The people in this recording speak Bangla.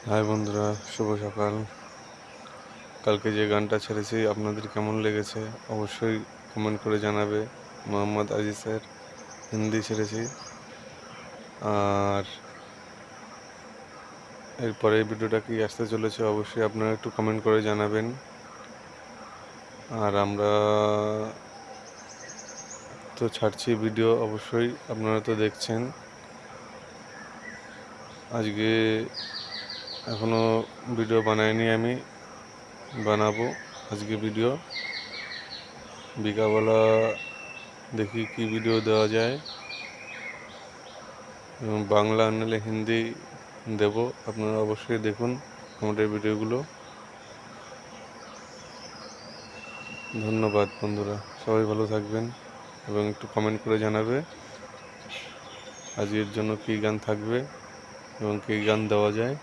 হাই বন্ধুরা, শুভ সকাল। কালকে যে গানটা ছেড়েছি আপনাদের কেমন লেগেছে অবশ্যই কমেন্ট করে জানাবে। মোহাম্মদ আজিজের হিন্দি ছেড়েছি। আর এরপরে এই ভিডিওটা কি আসতে চলেছে অবশ্যই আপনারা একটু কমেন্ট করে জানাবেন। আর আমরা তো ছাড়ছি ভিডিও, অবশ্যই আপনারা তো দেখছেন। আজকে এখনও ভিডিও বানাইনি, আমি বানাবো আজকে ভিডিও। বিকালবেলা দেখি কি ভিডিও দেওয়া যায়, এবং বাংলা নাহলে হিন্দি দেব। আপনারা অবশ্যই দেখুন আমাদের ভিডিওগুলো। ধন্যবাদ বন্ধুরা, সবাই ভালো থাকবেন এবং একটু কমেন্ট করে জানাবে আজকের জন্য কী গান থাকবে এবং কী গান দেওয়া যায়।